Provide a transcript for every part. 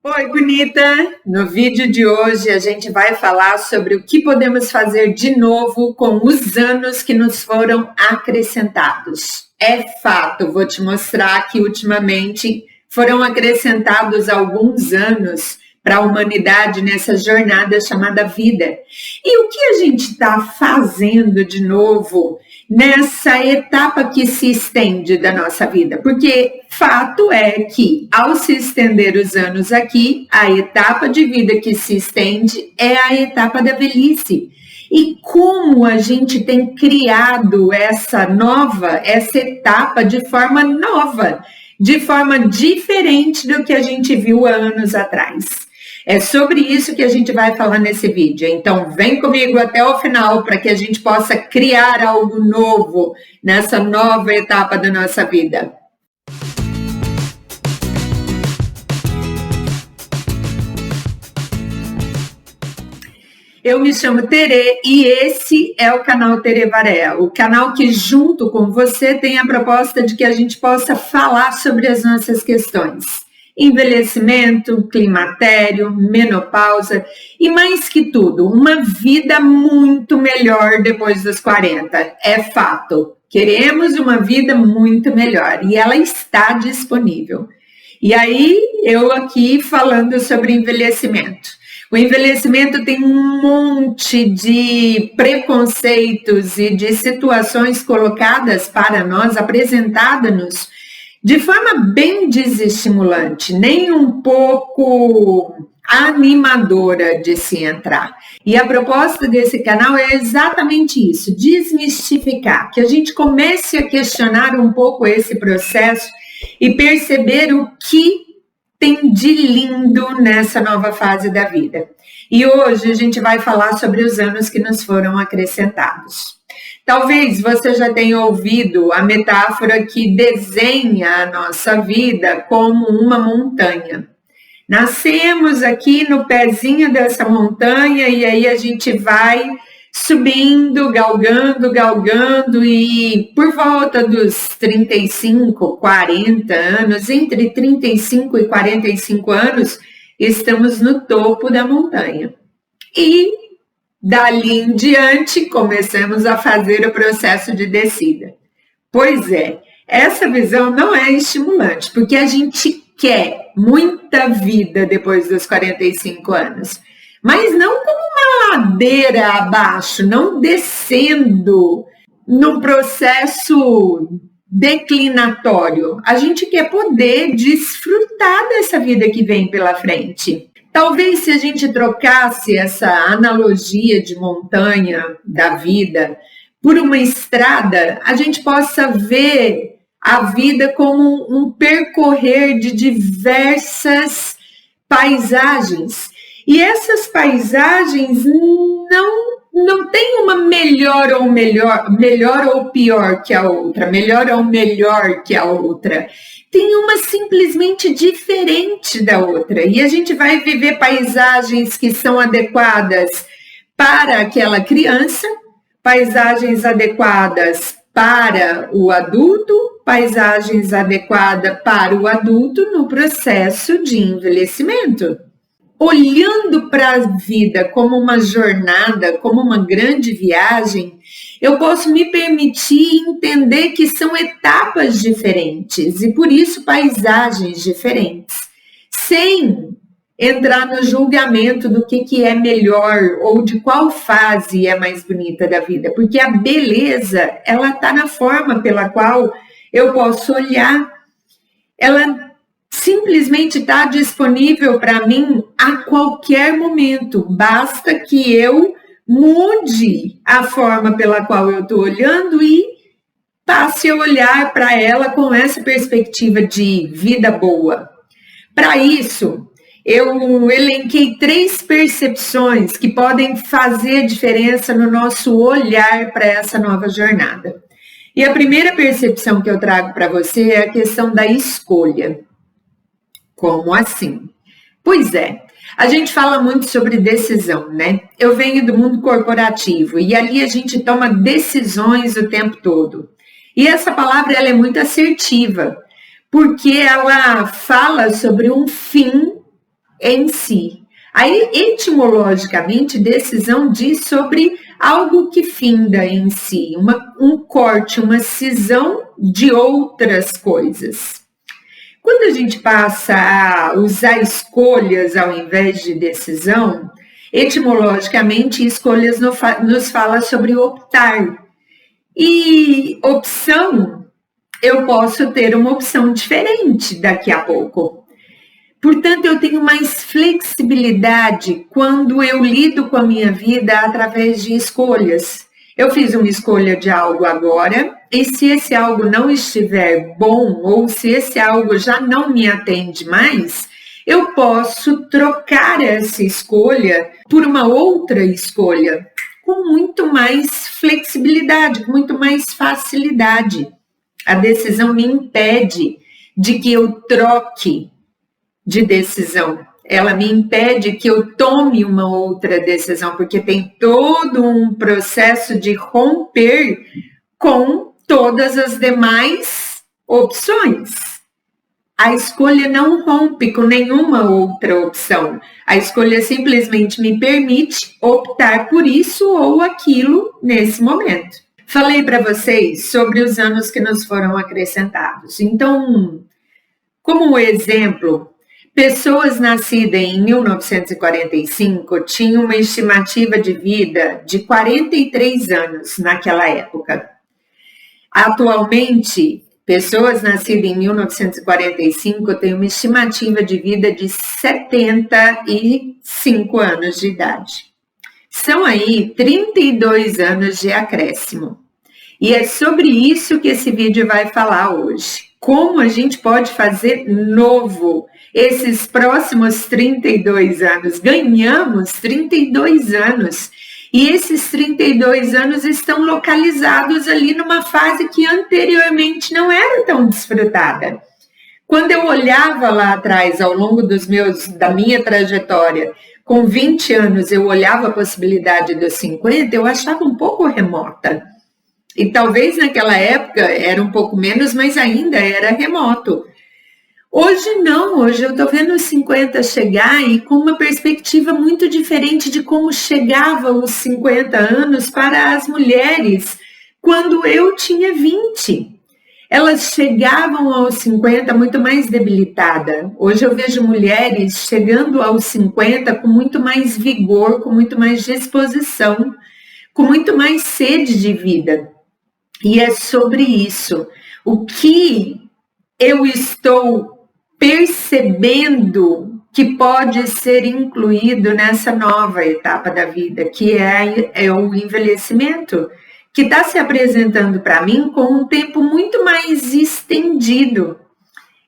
Oi, bonita! No vídeo de hoje a gente vai falar sobre o que podemos fazer de novo com os anos que nos foram acrescentados. É fato, vou te mostrar que ultimamente foram acrescentados alguns anos para a humanidade nessa jornada chamada vida. E o que a gente está fazendo de novo nessa etapa que se estende da nossa vida? Porque fato é que, ao se estender os anos aqui, a etapa de vida que se estende é a etapa da velhice. E como a gente tem criado essa etapa de forma nova, de forma diferente do que a gente viu há anos atrás. É sobre isso que a gente vai falar nesse vídeo. Então, vem comigo até o final para que a gente possa criar algo novo nessa nova etapa da nossa vida. Eu me chamo Tere e esse é o canal Tere Varela, o canal que junto com você tem a proposta de que a gente possa falar sobre as nossas questões. Envelhecimento, climatério, menopausa e mais que tudo, uma vida muito melhor depois dos 40. É fato, queremos uma vida muito melhor e ela está disponível. E aí, eu aqui falando sobre envelhecimento. O envelhecimento tem um monte de preconceitos e de situações colocadas para nós, apresentadas-nos, de forma bem desestimulante, nem um pouco animadora de se entrar. E a proposta desse canal é exatamente isso, desmistificar, que a gente comece a questionar um pouco esse processo e perceber o que tem de lindo nessa nova fase da vida. E hoje a gente vai falar sobre os anos que nos foram acrescentados. Talvez você já tenha ouvido a metáfora que desenha a nossa vida como uma montanha. Nascemos aqui no pezinho dessa montanha e aí a gente vai subindo, galgando e por volta dos 35, 40 anos, entre 35 e 45 anos, estamos no topo da montanha. E dali em diante, começamos a fazer o processo de descida. Pois é, essa visão não é estimulante, porque a gente quer muita vida depois dos 45 anos, mas não como uma ladeira abaixo, não descendo num processo declinatório. A gente quer poder desfrutar dessa vida que vem pela frente. Talvez se a gente trocasse essa analogia de montanha da vida por uma estrada, a gente possa ver a vida como um percorrer de diversas paisagens. E essas paisagens não tem uma melhor ou pior que a outra, melhor ou melhor que a outra. Tem uma simplesmente diferente da outra. E a gente vai viver paisagens que são adequadas para aquela criança, paisagens adequadas para o adulto, paisagens adequadas para o adulto no processo de envelhecimento. Olhando para a vida como uma jornada, como uma grande viagem, eu posso me permitir entender que são etapas diferentes e, por isso, paisagens diferentes, sem entrar no julgamento do que é melhor ou de qual fase é mais bonita da vida, porque a beleza, ela está na forma pela qual eu posso olhar, ela simplesmente está disponível para mim a qualquer momento. Basta que eu mude a forma pela qual eu estou olhando e passe a olhar para ela com essa perspectiva de vida boa. Para isso, eu elenquei 3 percepções que podem fazer diferença no nosso olhar para essa nova jornada. E a primeira percepção que eu trago para você é a questão da escolha. Como assim? Pois é, a gente fala muito sobre decisão, né? Eu venho do mundo corporativo e ali a gente toma decisões o tempo todo. E essa palavra ela é muito assertiva, porque ela fala sobre um fim em si. Aí, etimologicamente, decisão diz sobre algo que finda em si, um corte, uma cisão de outras coisas. Quando a gente passa a usar escolhas ao invés de decisão, etimologicamente, escolhas nos fala sobre optar. E opção, eu posso ter uma opção diferente daqui a pouco. Portanto, eu tenho mais flexibilidade quando eu lido com a minha vida através de escolhas. Eu fiz uma escolha de algo agora, e se esse algo não estiver bom, ou se esse algo já não me atende mais, eu posso trocar essa escolha por uma outra escolha, com muito mais flexibilidade, com muito mais facilidade. A decisão me impede de que eu troque de decisão. Ela me impede que eu tome uma outra decisão, porque tem todo um processo de romper com todas as demais opções. A escolha não rompe com nenhuma outra opção. A escolha simplesmente me permite optar por isso ou aquilo nesse momento. Falei para vocês sobre os anos que nos foram acrescentados. Então, como exemplo, pessoas nascidas em 1945 tinham uma estimativa de vida de 43 anos naquela época. Atualmente, pessoas nascidas em 1945 têm uma estimativa de vida de 75 anos de idade. São aí 32 anos de acréscimo. E é sobre isso que esse vídeo vai falar hoje. Como a gente pode fazer novo esses próximos 32 anos. Ganhamos 32 anos. E esses 32 anos estão localizados ali numa fase que anteriormente não era tão desfrutada. Quando eu olhava lá atrás, ao longo da minha trajetória, com 20 anos, eu olhava a possibilidade dos 50, eu achava um pouco remota. E talvez naquela época era um pouco menos, mas ainda era remoto. Hoje não, hoje eu estou vendo os 50 chegar e com uma perspectiva muito diferente de como chegava os 50 anos para as mulheres quando eu tinha 20. Elas chegavam aos 50 muito mais debilitada. Hoje eu vejo mulheres chegando aos 50 com muito mais vigor, com muito mais disposição, com muito mais sede de vida. E é sobre isso. O que eu estou percebendo que pode ser incluído nessa nova etapa da vida, que é o envelhecimento, que está se apresentando para mim com um tempo muito mais estendido.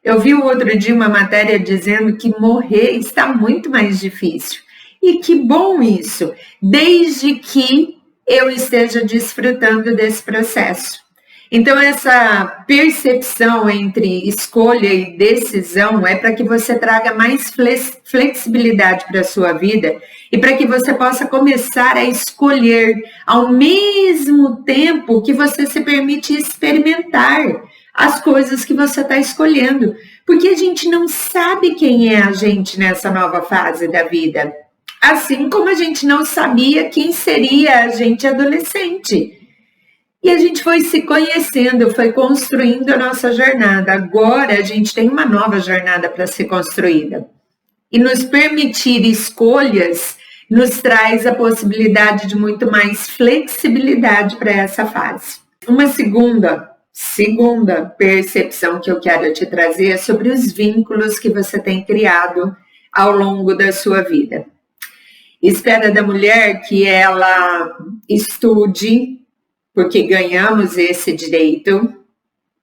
Eu vi o outro dia uma matéria dizendo que morrer está muito mais difícil. E que bom isso, desde que eu esteja desfrutando desse processo. Então, essa percepção entre escolha e decisão é para que você traga mais flexibilidade para a sua vida e para que você possa começar a escolher ao mesmo tempo que você se permite experimentar as coisas que você está escolhendo. Porque a gente não sabe quem é a gente nessa nova fase da vida. Assim como a gente não sabia quem seria a gente adolescente. E a gente foi se conhecendo, foi construindo a nossa jornada. Agora a gente tem uma nova jornada para ser construída. E nos permitir escolhas nos traz a possibilidade de muito mais flexibilidade para essa fase. Uma segunda percepção que eu quero te trazer é sobre os vínculos que você tem criado ao longo da sua vida. Espera da mulher que ela estude, porque ganhamos esse direito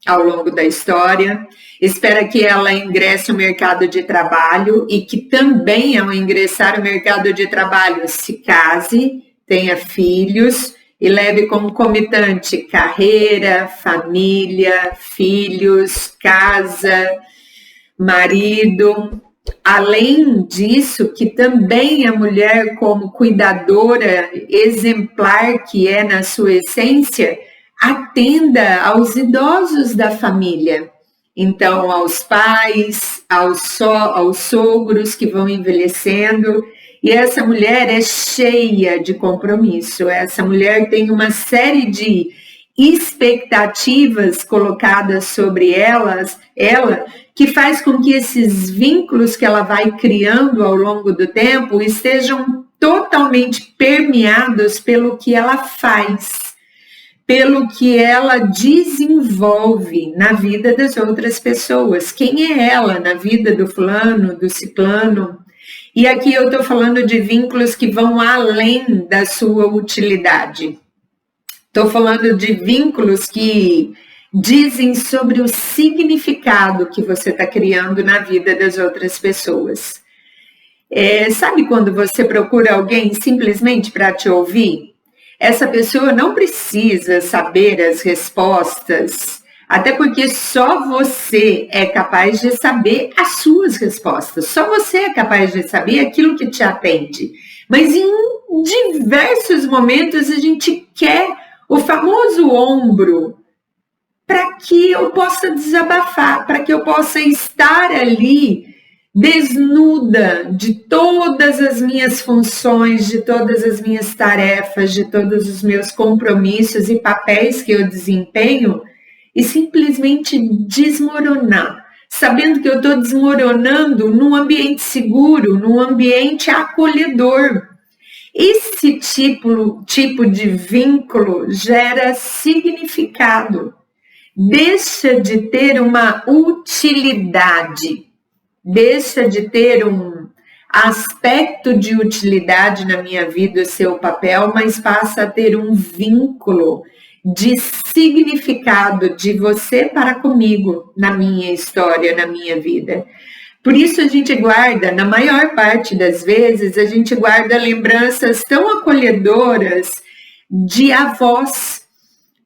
ao longo da história. Espera que ela ingresse no mercado de trabalho e que também, ao ingressar no mercado de trabalho, se case, tenha filhos e leve como concomitante carreira, família, filhos, casa, marido. Além disso, que também a mulher, como cuidadora exemplar que é na sua essência, atenda aos idosos da família. Então, aos pais, aos sogros que vão envelhecendo. E essa mulher é cheia de compromisso. Essa mulher tem uma série de expectativas colocadas sobre ela, que faz com que esses vínculos que ela vai criando ao longo do tempo estejam totalmente permeados pelo que ela faz, pelo que ela desenvolve na vida das outras pessoas. Quem é ela na vida do fulano, do ciclano? E aqui eu estou falando de vínculos que vão além da sua utilidade. Estou falando de vínculos que dizem sobre o significado que você está criando na vida das outras pessoas. Sabe quando você procura alguém simplesmente para te ouvir? Essa pessoa não precisa saber as respostas, até porque só você é capaz de saber as suas respostas. Só você é capaz de saber aquilo que te atende. Mas em diversos momentos a gente quer o famoso ombro para que eu possa desabafar, para que eu possa estar ali desnuda de todas as minhas funções, de todas as minhas tarefas, de todos os meus compromissos e papéis que eu desempenho e simplesmente desmoronar, sabendo que eu estou desmoronando num ambiente seguro, num ambiente acolhedor. Esse tipo de vínculo gera significado, deixa de ter uma utilidade, deixa de ter um aspecto de utilidade na minha vida, o seu papel, mas passa a ter um vínculo de significado de você para comigo, na minha história, na minha vida. Por isso a gente guarda, na maior parte das vezes, a gente guarda lembranças tão acolhedoras de avós,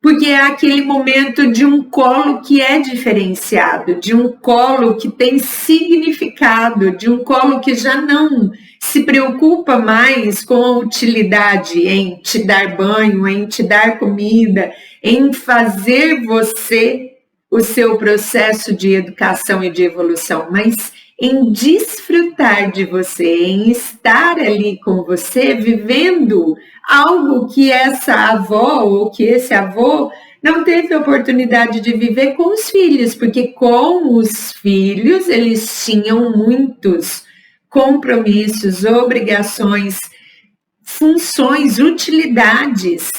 porque é aquele momento de um colo que é diferenciado, de um colo que tem significado, de um colo que já não se preocupa mais com a utilidade em te dar banho, em te dar comida, em fazer você o seu processo de educação e de evolução, mas em desfrutar de você, em estar ali com você, vivendo algo que essa avó ou que esse avô não teve a oportunidade de viver com os filhos, porque com os filhos eles tinham muitos compromissos, obrigações, funções, utilidades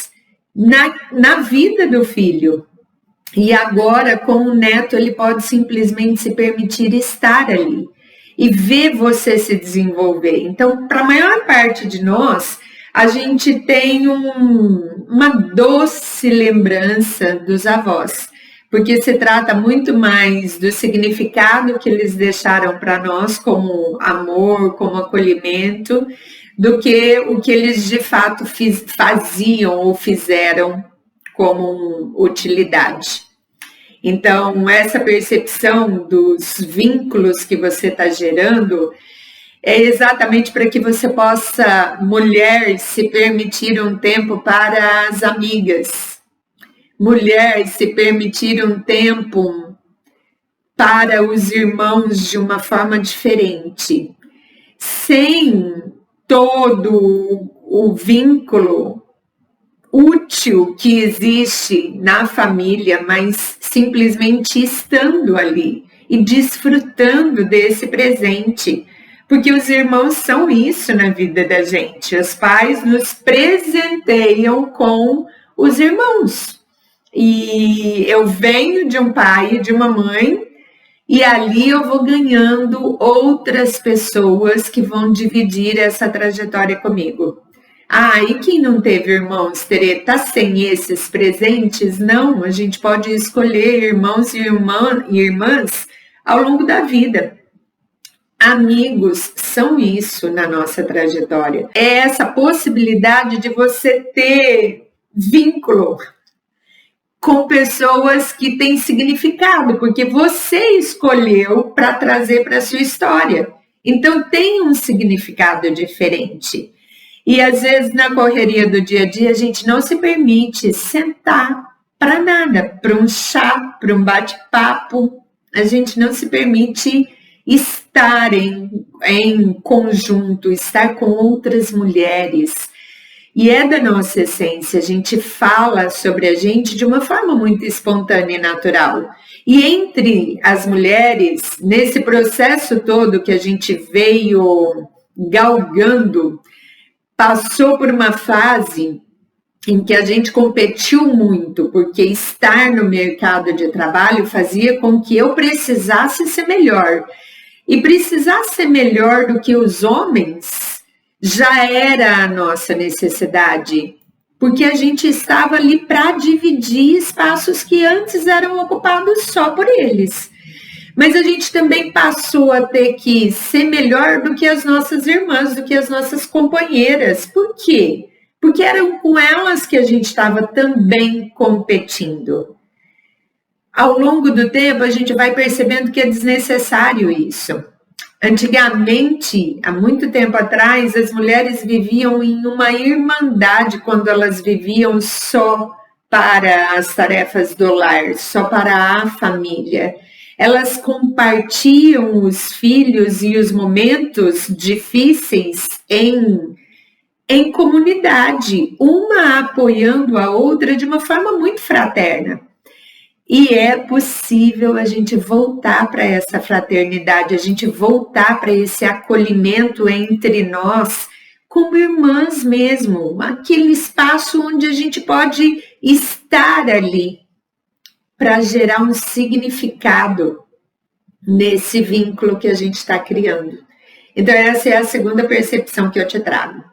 na vida do filho. E agora, com o neto, ele pode simplesmente se permitir estar ali e ver você se desenvolver. Então, para a maior parte de nós, a gente tem uma doce lembrança dos avós, porque se trata muito mais do significado que eles deixaram para nós como amor, como acolhimento, do que o que eles de fato faziam ou fizeram como utilidade. Então, essa percepção dos vínculos que você está gerando é exatamente para que você possa, mulher, se permitir um tempo para as amigas, mulher, se permitir um tempo para os irmãos de uma forma diferente, sem todo o vínculo útil que existe na família, mas simplesmente estando ali e desfrutando desse presente, porque os irmãos são isso na vida da gente. Os pais nos presenteiam com os irmãos. E eu venho de um pai e de uma mãe, e ali eu vou ganhando outras pessoas que vão dividir essa trajetória comigo. E quem não teve irmãos, tá sem esses presentes? Não, a gente pode escolher irmãos e irmãs ao longo da vida. Amigos são isso na nossa trajetória. É essa possibilidade de você ter vínculo com pessoas que têm significado, porque você escolheu para trazer para a sua história. Então tem um significado diferente. E às vezes na correria do dia a dia a gente não se permite sentar para nada, para um chá, para um bate-papo, a gente não se permite estar em conjunto, estar com outras mulheres. E é da nossa essência, a gente fala sobre a gente de uma forma muito espontânea e natural. E entre as mulheres, nesse processo todo que a gente veio galgando, passou por uma fase em que a gente competiu muito, porque estar no mercado de trabalho fazia com que eu precisasse ser melhor. E precisar ser melhor do que os homens já era a nossa necessidade, porque a gente estava ali para dividir espaços que antes eram ocupados só por eles. Mas a gente também passou a ter que ser melhor do que as nossas irmãs, do que as nossas companheiras. Por quê? Porque eram com elas que a gente estava também competindo. Ao longo do tempo, a gente vai percebendo que é desnecessário isso. Antigamente, há muito tempo atrás, as mulheres viviam em uma irmandade quando elas viviam só para as tarefas do lar, só para a família. Elas compartilham os filhos e os momentos difíceis em comunidade, uma apoiando a outra de uma forma muito fraterna. E é possível a gente voltar para essa fraternidade, a gente voltar para esse acolhimento entre nós, como irmãs mesmo, aquele espaço onde a gente pode estar ali para gerar um significado nesse vínculo que a gente está criando. Então essa é a segunda percepção que eu te trago,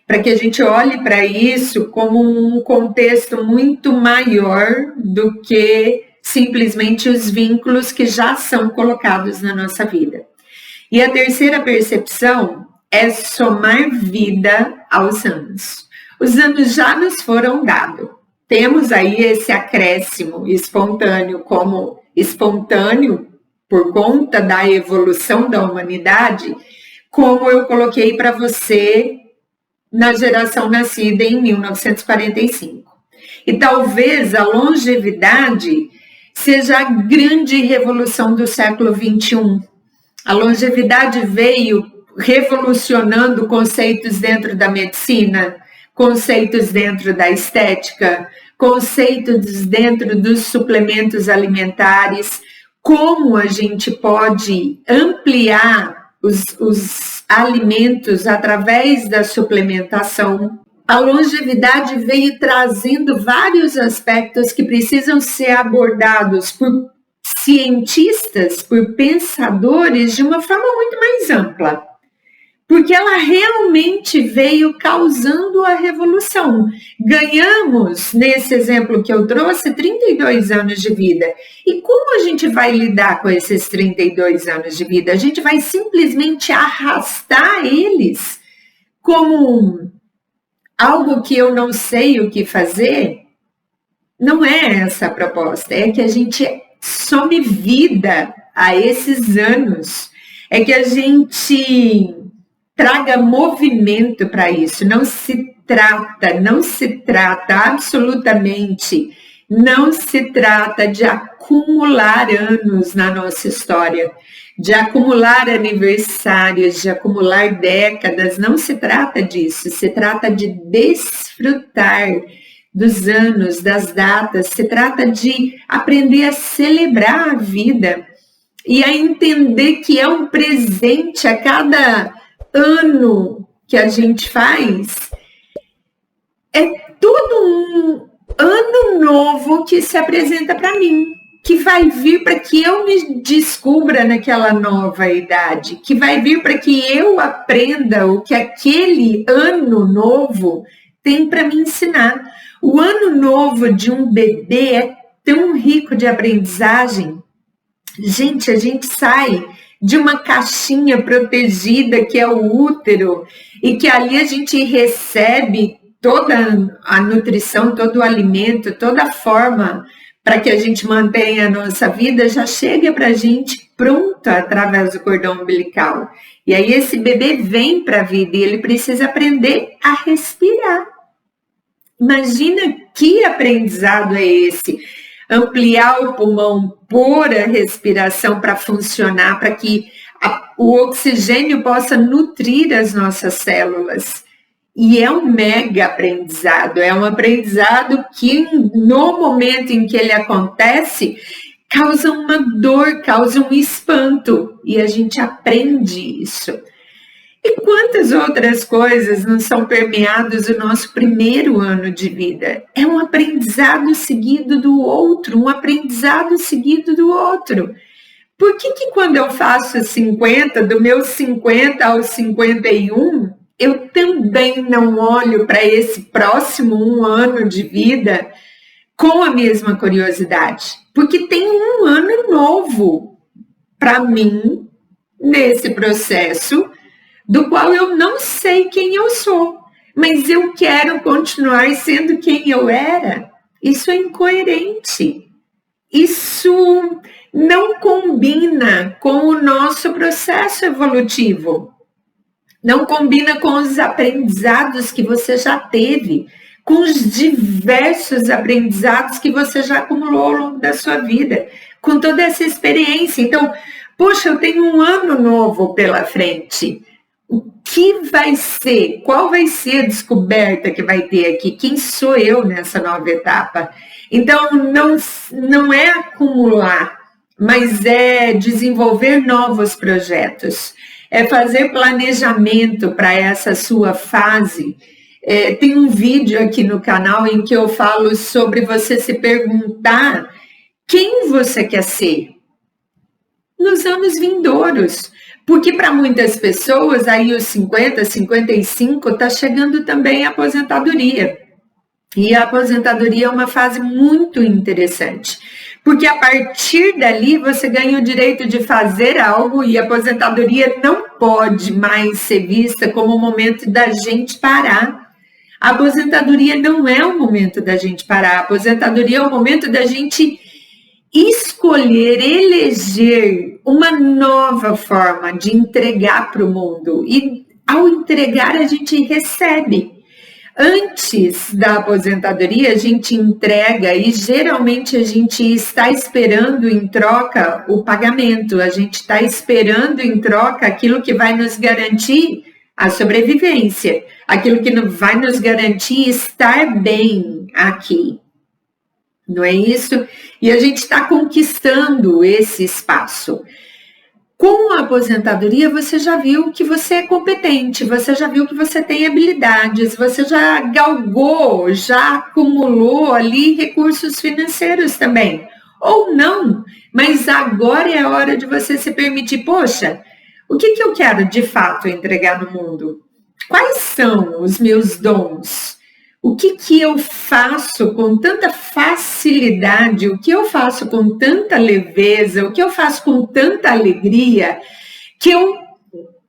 para que a gente olhe para isso como um contexto muito maior do que simplesmente os vínculos que já são colocados na nossa vida. E a terceira percepção é somar vida aos anos. Os anos já nos foram dados. Temos aí esse acréscimo espontâneo, como espontâneo por conta da evolução da humanidade, como eu coloquei para você na geração nascida em 1945. E talvez a longevidade seja a grande revolução do século XXI. A longevidade veio revolucionando conceitos dentro da medicina, conceitos dentro da estética, conceitos dentro dos suplementos alimentares, como a gente pode ampliar os alimentos através da suplementação. A longevidade veio trazendo vários aspectos que precisam ser abordados por cientistas, por pensadores, de uma forma muito mais ampla. Porque ela realmente veio causando a revolução. Ganhamos, nesse exemplo que eu trouxe, 32 anos de vida. E como a gente vai lidar com esses 32 anos de vida? A gente vai simplesmente arrastar eles como algo que eu não sei o que fazer? Não é essa a proposta. É que a gente some vida a esses anos. É que a gente traga movimento para isso. Não se trata absolutamente, não se trata de acumular anos na nossa história, de acumular aniversários, de acumular décadas. Não se trata disso, se trata de desfrutar dos anos, das datas, se trata de aprender a celebrar a vida e a entender que é um presente a cada ano que a gente faz. É todo um ano novo que se apresenta para mim, que vai vir para que eu me descubra naquela nova idade, que vai vir para que eu aprenda o que aquele ano novo tem para me ensinar. O ano novo de um bebê é tão rico de aprendizagem. Gente, a gente sai de uma caixinha protegida que é o útero e que ali a gente recebe toda a nutrição, todo o alimento, toda a forma para que a gente mantenha a nossa vida, já chega para a gente pronta através do cordão umbilical. E aí esse bebê vem para a vida e ele precisa aprender a respirar. Imagina que aprendizado é esse. ampliar o pulmão, pôr a respiração para funcionar, para que o oxigênio possa nutrir as nossas células. E é um mega aprendizado, é um aprendizado que no momento em que ele acontece, causa uma dor, causa um espanto, e a gente aprende isso. E quantas outras coisas não são permeadas no nosso primeiro ano de vida? É um aprendizado seguido do outro, um aprendizado seguido do outro. Por que quando eu faço 50, do meu 50 ao 51, eu também não olho para esse próximo 1 ano de vida com a mesma curiosidade? Porque tem 1 ano novo para mim nesse processo, do qual eu não sei quem eu sou, mas eu quero continuar sendo quem eu era. Isso é incoerente. Isso não combina com o nosso processo evolutivo. Não combina com os aprendizados que você já teve, com os diversos aprendizados que você já acumulou ao longo da sua vida, com toda essa experiência. Então, poxa, eu tenho 1 ano novo pela frente. O que vai ser? Qual vai ser a descoberta que vai ter aqui? Quem sou eu nessa nova etapa? Então, não é acumular, mas é desenvolver novos projetos. É fazer planejamento para essa sua fase. Tem um vídeo aqui no canal em que eu falo sobre você se perguntar quem você quer ser nos anos vindouros. Porque para muitas pessoas, aí os 50, 55, está chegando também a aposentadoria. E a aposentadoria é uma fase muito interessante. Porque a partir dali você ganha o direito de fazer algo e a aposentadoria não pode mais ser vista como o momento da gente parar. A aposentadoria não é o momento da gente parar. A aposentadoria é o momento da gente escolher, eleger uma nova forma de entregar para o mundo. E ao entregar, a gente recebe. Antes da aposentadoria, a gente entrega e geralmente a gente está esperando em troca o pagamento. A gente está esperando em troca aquilo que vai nos garantir a sobrevivência, aquilo que vai nos garantir estar bem aqui. Não é isso? E a gente está conquistando esse espaço. Com a aposentadoria, você já viu que você é competente, você já viu que você tem habilidades, você já galgou, já acumulou ali recursos financeiros também. Ou não, mas agora é a hora de você se permitir, poxa, o que eu quero de fato entregar no mundo? Quais são os meus dons? O que eu faço com tanta facilidade, o que eu faço com tanta leveza, o que eu faço com tanta alegria, que eu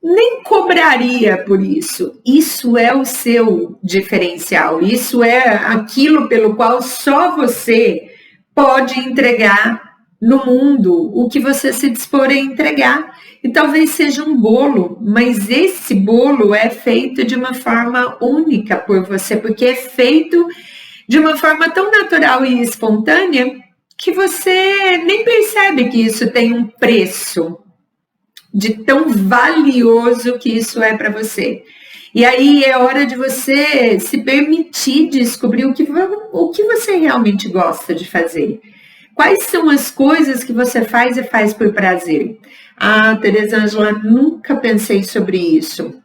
nem cobraria por isso. Isso é o seu diferencial, isso é aquilo pelo qual só você pode entregar no mundo o que você se dispor a entregar. E talvez seja um bolo, mas esse bolo é feito de uma forma única por você, porque é feito de uma forma tão natural e espontânea que você nem percebe que isso tem um preço, de tão valioso que isso é para você. E aí é hora de você se permitir descobrir o que você realmente gosta de fazer. Quais são as coisas que você faz e faz por prazer? Ah, Tereza Ângela, nunca pensei sobre isso.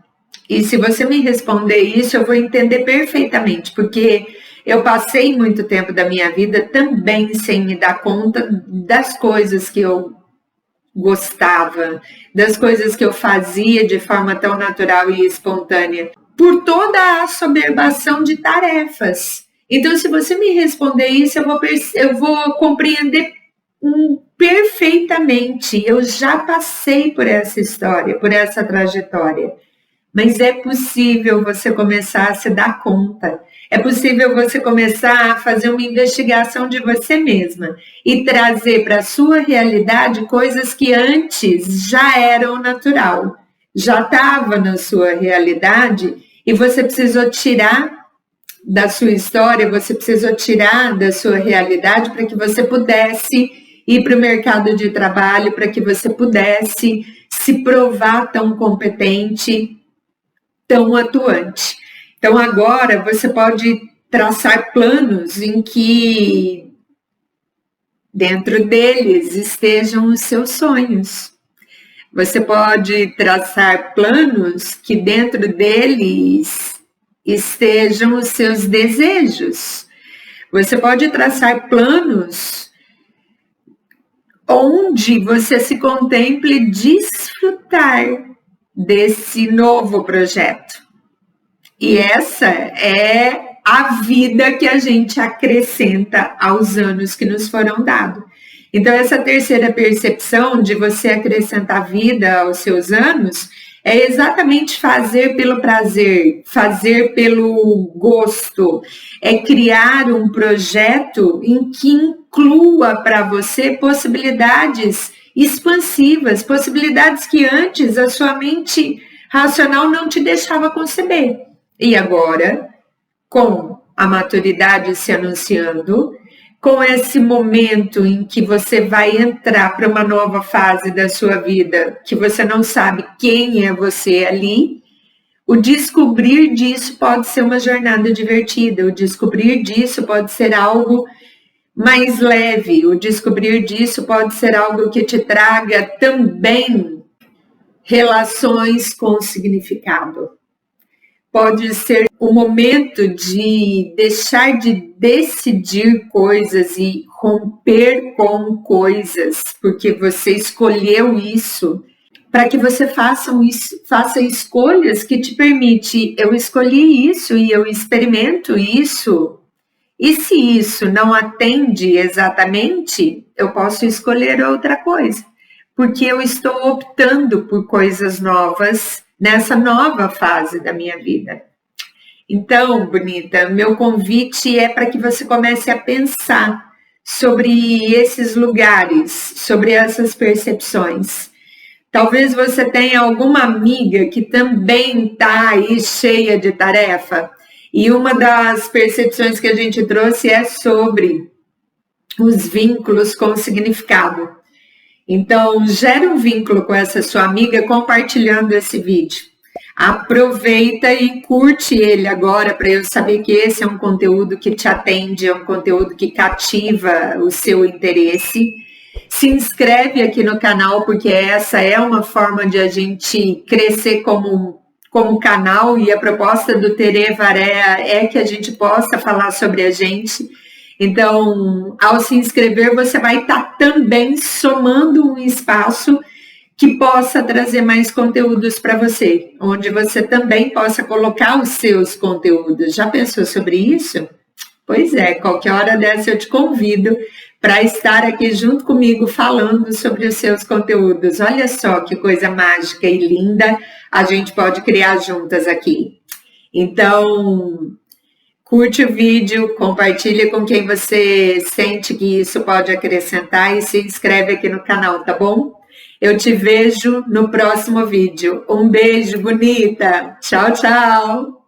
E se você me responder isso, eu vou entender perfeitamente, porque eu passei muito tempo da minha vida também sem me dar conta das coisas que eu gostava, das coisas que eu fazia de forma tão natural e espontânea, por toda a assoberbação de tarefas. Então, se você me responder isso, eu vou compreender perfeitamente. Eu já passei por essa história, por essa trajetória. Mas é possível você começar a se dar conta. É possível você começar a fazer uma investigação de você mesma e trazer para a sua realidade coisas que antes já eram natural, já estava na sua realidade e você precisou tirar da sua história você precisou tirar da sua realidade para que você pudesse ir para o mercado de trabalho, para que você pudesse se provar tão competente, tão atuante. Então agora você pode traçar planos em que dentro deles estejam os seus sonhos. Você pode traçar planos que dentro deles estejam os seus desejos. Você pode traçar planos onde você se contemple desfrutar desse novo projeto. E essa é a vida que a gente acrescenta aos anos que nos foram dados. Então, essa terceira percepção de você acrescentar vida aos seus anos é exatamente fazer pelo prazer, fazer pelo gosto, é criar um projeto em que inclua para você possibilidades expansivas, possibilidades que antes a sua mente racional não te deixava conceber. E agora, com a maturidade se anunciando, com esse momento em que você vai entrar para uma nova fase da sua vida, que você não sabe quem é você ali, o descobrir disso pode ser uma jornada divertida, o descobrir disso pode ser algo mais leve, o descobrir disso pode ser algo que te traga também relações com significado. Pode ser o momento de deixar de decidir coisas e romper com coisas, porque você escolheu isso, para que você faça escolhas que te permitem, eu escolhi isso e eu experimento isso, e se isso não atende exatamente, eu posso escolher outra coisa, porque eu estou optando por coisas novas, nessa nova fase da minha vida. Então, bonita, meu convite é para que você comece a pensar sobre esses lugares, sobre essas percepções. Talvez você tenha alguma amiga que também está aí cheia de tarefa, e uma das percepções que a gente trouxe é sobre os vínculos com significado. Então, gere um vínculo com essa sua amiga compartilhando esse vídeo. Aproveita e curte ele agora para eu saber que esse é um conteúdo que te atende, é um conteúdo que cativa o seu interesse. Se inscreve aqui no canal, porque essa é uma forma de a gente crescer como canal, e a proposta do Tere Varea é que a gente possa falar sobre a gente. Então, ao se inscrever, você vai estar também somando um espaço que possa trazer mais conteúdos para você, onde você também possa colocar os seus conteúdos. Já pensou sobre isso? Pois é, qualquer hora dessa eu te convido para estar aqui junto comigo falando sobre os seus conteúdos. Olha só que coisa mágica e linda a gente pode criar juntas aqui. Então, curte o vídeo, compartilha com quem você sente que isso pode acrescentar e se inscreve aqui no canal, tá bom? Eu te vejo no próximo vídeo. Um beijo, bonita! Tchau, tchau!